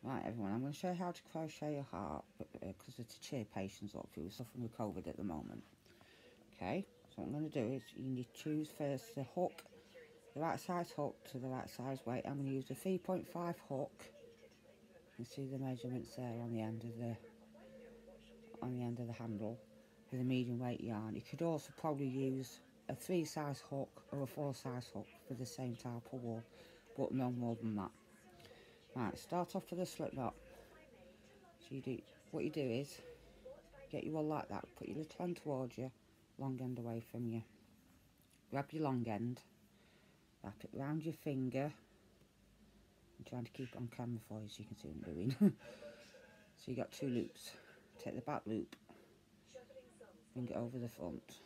Right everyone, I'm going to show you how to crochet a heart because to cheer patients up who are suffering with COVID at the moment. Okay, so what I'm going to do is you need to choose first the hook, the right size hook to the right size weight. I'm going to use a 3.5 hook. You can see the measurements there on the end of the handle with a medium weight yarn. You could also probably use a 3 size hook or a 4 size hook for the same type of wool, but no more than that. Right, start off with a slip knot. So what you do is get your wool like that, put your little end towards you, long end away from you. Grab your long end, wrap it round your finger. I'm trying to keep it on camera for you so you can see what I'm doing. So you got 2 loops. Take the back loop, bring it over the front.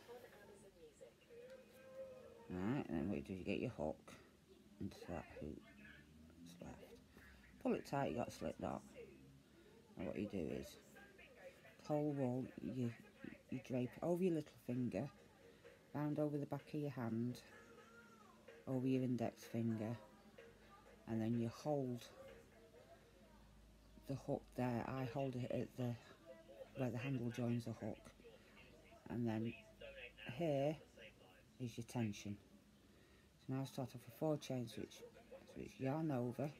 Right, and then what you do is you get your hook into that hoop that's left. Pull it tight, you got a slip knot. And what you do is, whole wool, you drape it over your little finger, round over the back of your hand, over your index finger, and then you hold the hook there. I hold it at where the handle joins the hook, and then here is your tension. So now start off with 4 chain switch yarn over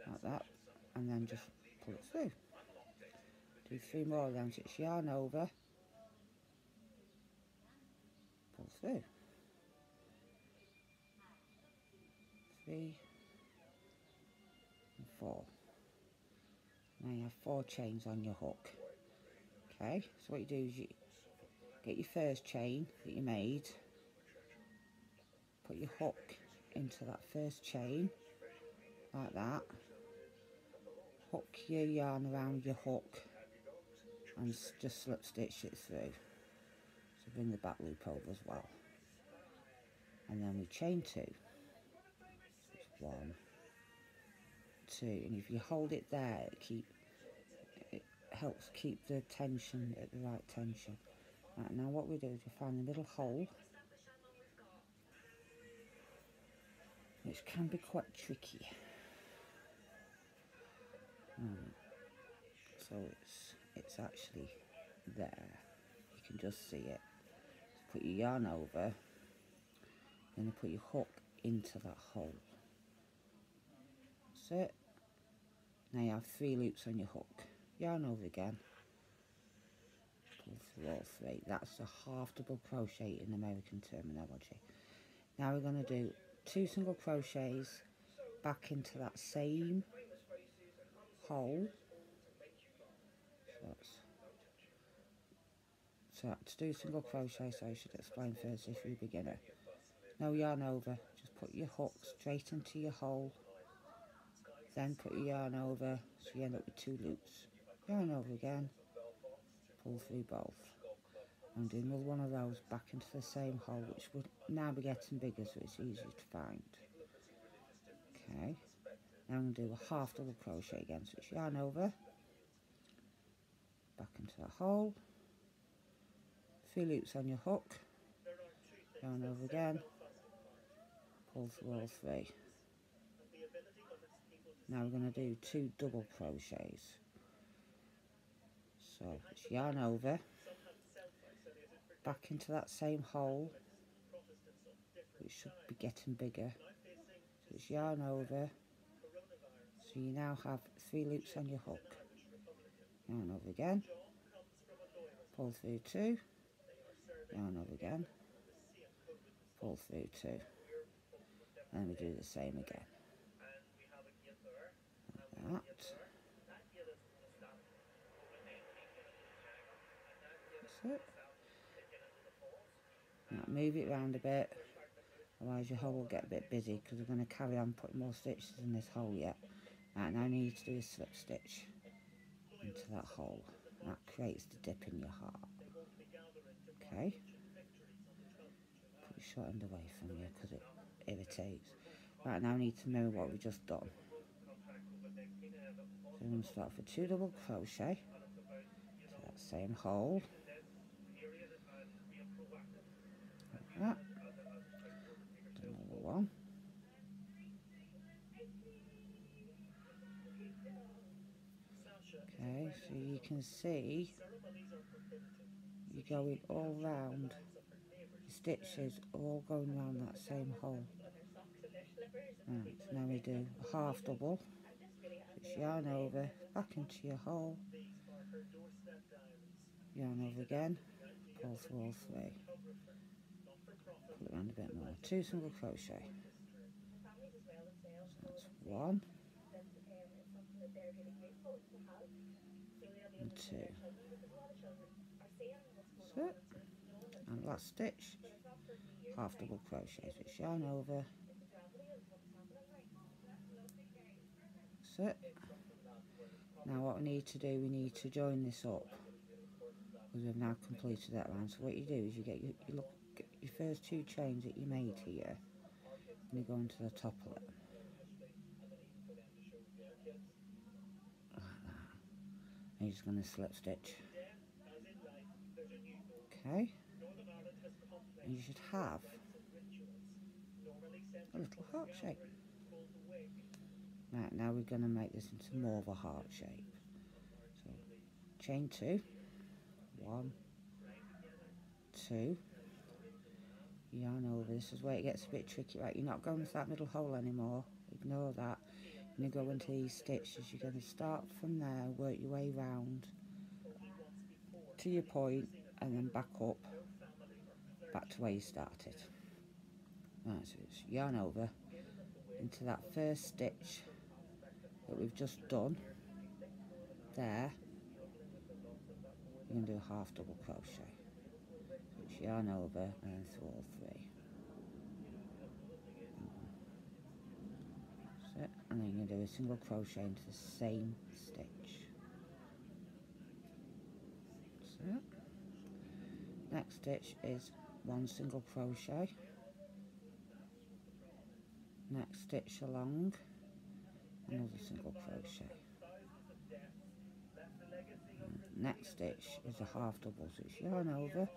like that, and then just pull it through. Do 3 more of them, so it's yarn over, pull through, 3 and 4. Now you have 4 chains on your hook. Okay, so what you do is you get your first chain that you made, put your hook into that first chain like that, hook your yarn around your hook and just slip stitch it through. So bring the back loop over as well, and then we chain 2. So it's 1, 2, and if you hold it there, it helps keep the tension at the right tension. Right, now what we do is we find the middle hole, which can be quite tricky. So it's actually there. You can just see it. So put your yarn over, then you put your hook into that hole. That's it. Now you have 3 loops on your hook. Yarn over again. Pull through all 3. That's the half double crochet in American terminology. Now we're going to do 2 single crochets back into that same hole. So to do single crochet, so I should explain first if you're a beginner. No yarn over, just put your hook straight into your hole, then put your yarn over, so you end up with 2 loops. Yarn over again, pull through both. And do another one of those back into the same hole, which would now be getting bigger so it's easier to find. Okay, now I'm going to do a half double crochet again, so it's yarn over, back into the hole, 3 loops on your hook, yarn over again, pull through all 3. Now we're going to do 2 double crochets. So it's yarn over, back into that same hole, which should be getting bigger. So it's yarn over, so you now have 3 loops on your hook. Yarn over again, pull through 2, yarn over again, pull through 2, and we do the same again. Like that. That's it. Now move it around a bit, otherwise your hole will get a bit busy because we're going to carry on putting more stitches in this hole yet. Right, now I need to do a slip stitch into that hole. That creates the dip in your heart. Okay. Put your short end away from you because it irritates. Right, now I need to mirror what we've just done. So I'm going to start for 2 double crochet to that same hole. Like that. Another one. Okay, so you can see you're going all round. The stitches are all going round that same hole. Right, so now we do a half double. Just yarn over, back into your hole, yarn over again, pull through all three. Pull it around a bit more. 2 single crochet. So that's 1 and 2. So, and last stitch, half double crochet. So it's yarn over. So, now what we need to do, we need to join this up, because we've now completed that round. So what you do is you get your first 2 chains that you made here, and you go into the top of it. Like that. And you're just going to slip stitch. Okay. And you should have a little heart shape. Right, now we're going to make this into more of a heart shape. So, chain 2, 1, 2, yarn over. This is where it gets a bit tricky, right? You're not going into that middle hole anymore, ignore that. And you go into these stitches, you're going to start from there, work your way round to your point, and then back up, back to where you started. Right, so it's yarn over into that first stitch that we've just done there. You're going to do a half double crochet. So it's yarn over and then through all 3. That's it. And then you're going to do a single crochet into the same stitch. That's it. Next stitch is 1 single crochet. Next stitch along, another single crochet. Next stitch is a half double, so it's yarn over.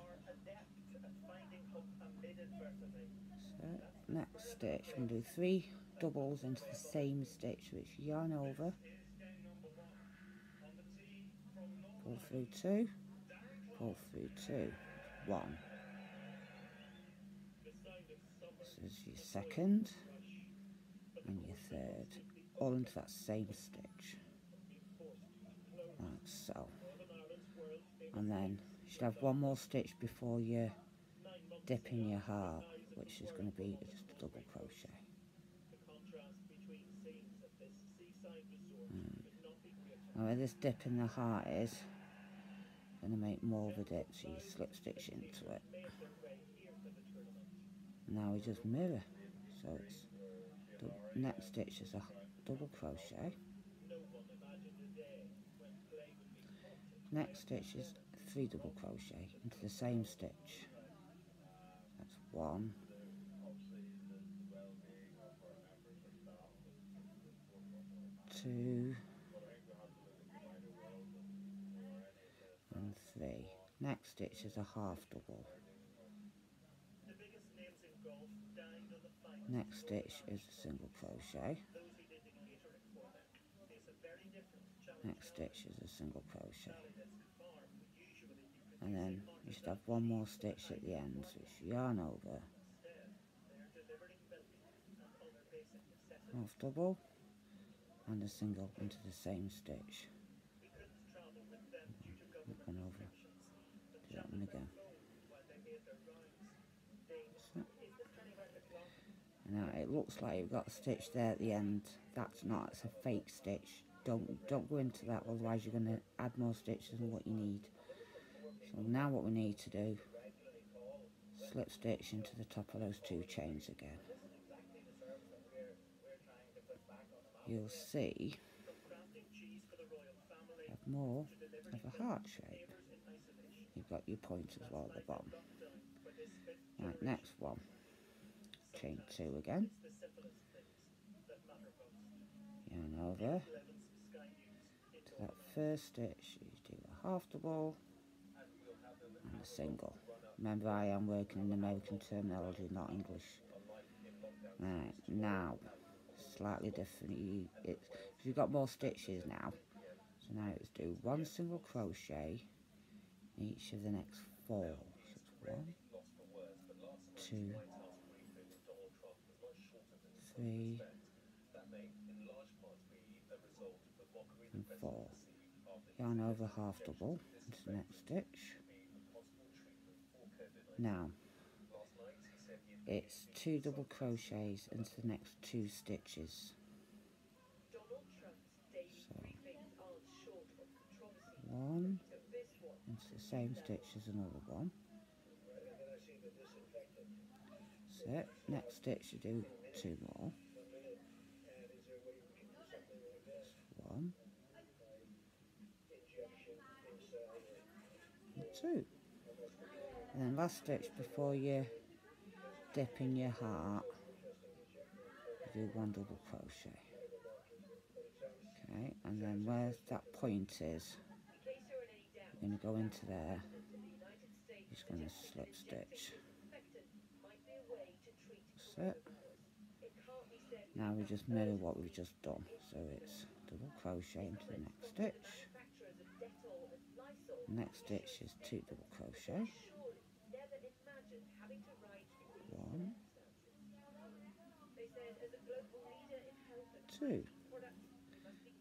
So next stitch, I'm going to do 3 doubles into the same stitch, so it's yarn over, pull through 2, pull through 2, 1. This is your second and your third, all into that same stitch, like so. And then you should have 1 more stitch before you dip in your heart, which is going to be just a double crochet. Now where this dip in the heart is, going to make more of a dip, so you slip stitch into it. Now we just mirror, so it's next stitch is a double crochet, next stitch is 3 double crochet into the same stitch. That's 1, 2 and 3. Next stitch is a half double. Next stitch is a single crochet. Next stitch is a single crochet. And then you should have 1 more stitch at the end, so it's yarn over, half double, and a single into the same stitch. One over, do that one again. So, now it looks like you've got a stitch there at the end. That's not, it's a fake stitch. Don't go into that, otherwise you're going to add more stitches than what you need. So now what we need to do, slip stitch into the top of those 2 chains again. You'll see you have more of a heart shape. You've got your point as well at the bottom. Right, next one, chain 2 again, yarn over to that first stitch, you do a half double and a single. Remember, I am working in American terminology, not English. Right, now slightly different. You've got more stitches now, so So now let's do 1 single crochet in each of the next 4. So it's 1, 2, 3 and 4. Yarn over half double into the next stitch. Now it's 2 double crochets into the next 2 stitches. So 1 into the same stitch as another one. So next stitch you do 2 more. 1 and 2. And then last stitch before you dip in your heart, you do 1 double crochet. Okay, and then where that point is, you're going to go into there, just going to slip stitch. That's it. Now we just mirror what we've just done, so it's double crochet into the next stitch. Next stitch is 2 double crochet. 1, 2.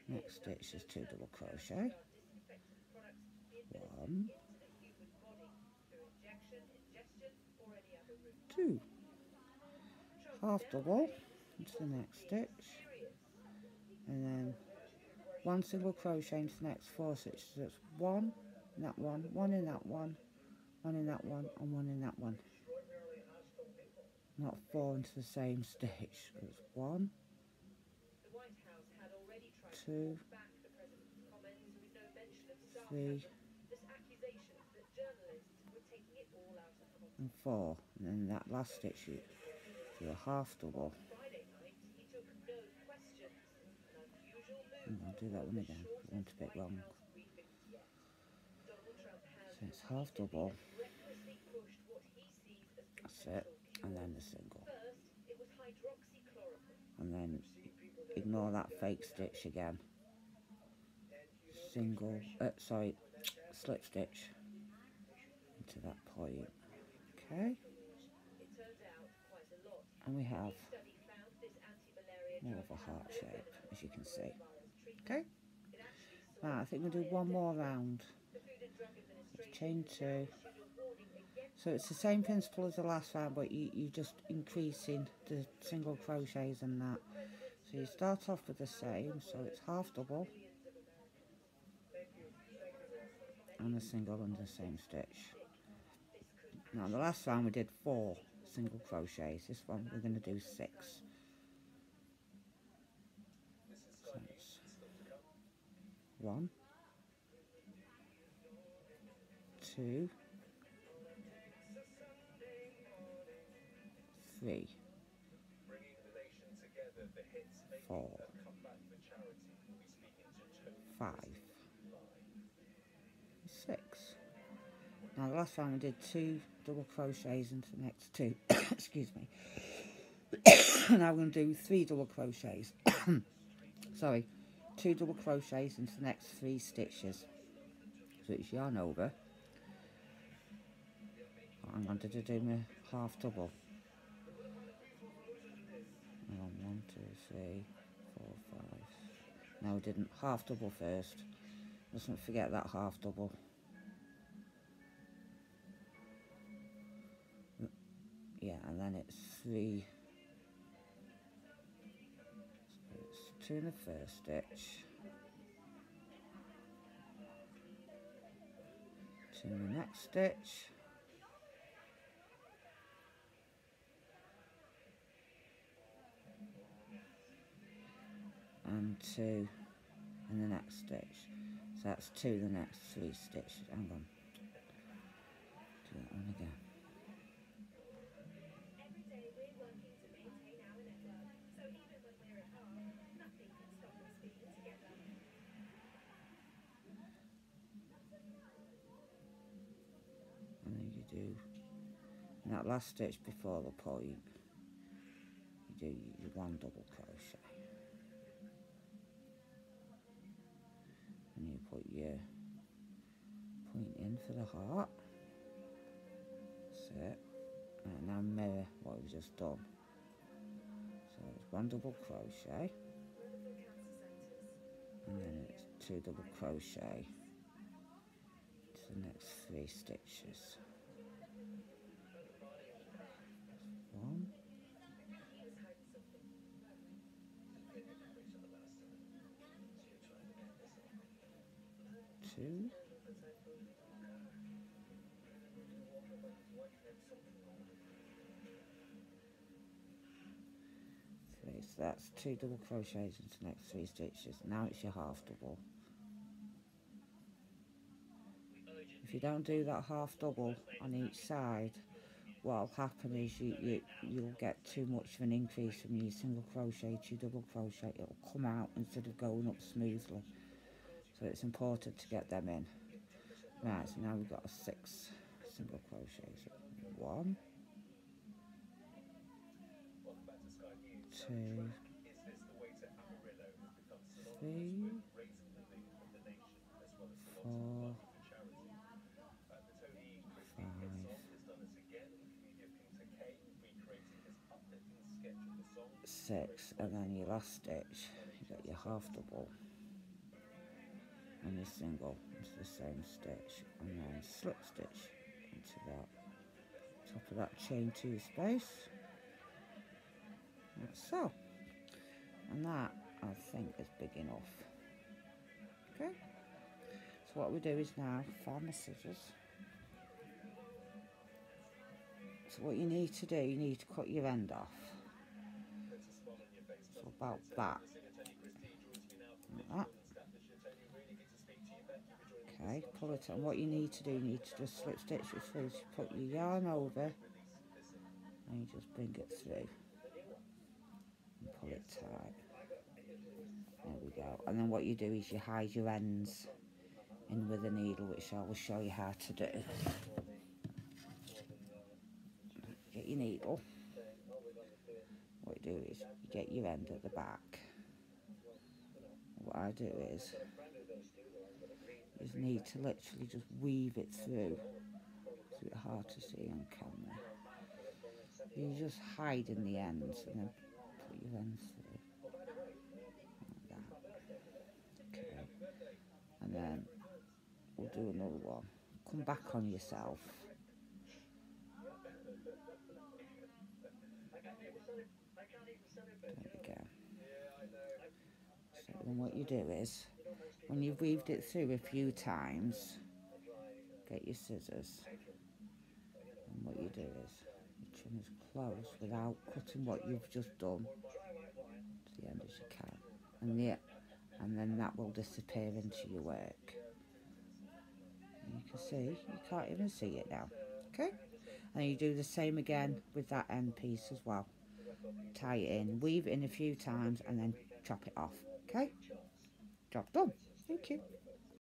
Next stitch is 2 double crochet. 1, 2. Half double into the next stitch, and then 1 single crochet into the next 4 stitches. So it's 1 in that one, 1 in that one, 1 in that one, and 1 in that one. Not 4 into the same stitch. So it's 1, 2, 3, and 4. And then that last stitch you do a half double. And I'll do that one again. I went a bit wrong. So it's half double. That's it. And then the single. And then ignore that fake stitch again. Single, slip stitch into that point. Okay. And we have more of a heart shape, as you can see. Okay. Now I think we'll do one more round. Let's chain 2. So it's the same principle as the last round, but you just increasing the single crochets and that. So you start off with the same, so it's half double and a single under the same stitch. Now the last round we did 4 single crochets. This one we're going to do 6. So it's 1, 2, 3, 4, 5, 6. Now the last round we did 2 double crochets into the next 2. Excuse me. Now we're going to do 3 double crochets. Sorry, 2 double crochets into the next 3 stitches. So it's yarn over. I'm going to do my half double. 1, 2, 3, 4, 5. No, we didn't. Half double first. Mustn't forget that half double. Yeah, and then it's 3. So it's 2 in the first stitch, 2 in the next stitch, and 2 in the next stitch. So that's 2 in the next 3 stitches. Hang on. Do that one again. And then you do in that last stitch before the point, you do your 1 double crochet. And you put your point in for the heart. That's it. And now mirror what we've just done. So it's 1 double crochet, and then it's 2 double crochet to the next 3 stitches. 1, 2, 3. So that's 2 double crochets into the next 3 stitches. Now it's your half double. If you don't do that half double on each side, what'll happen is you'll get too much of an increase from your single crochet to your double crochet. It'll come out instead of going up smoothly. So it's important to get them in. Right, so now we've got a 6 single crochets. 1, 2, 3, 4, 6, and then your last stitch, you got your half double and your single into the same stitch, and then slip stitch into that top of that chain 2 space, like so. And that, I think, is big enough. Okay, so what we do is now find the scissors. So what you need to do, you need to cut your end off. So about that. Like that. Okay, pull it on. What you need to do, you need to just slip stitch it through. So you put your yarn over and you just bring it through and pull it tight. There we go. And then what you do is you hide your ends in with a needle, which I will show you how to do. Get your needle. What you do is you get your end at the back. What I do is you need to literally just weave it through. It's a bit hard to see on camera. You just hide in the ends and then put your ends through like that. Okay, and then we'll do another one. Come back on yourself. There we go. So then what you do is, when you've weaved it through a few times, get your scissors, and what you do is you trim as close without cutting what you've just done to the end as you can, and then that will disappear into your work. And you can see, you can't even see it now. Okay, and you do the same again with that end piece as well. Tie it in, weave it in a few times, and then chop it off. Okay, job done. Thank you.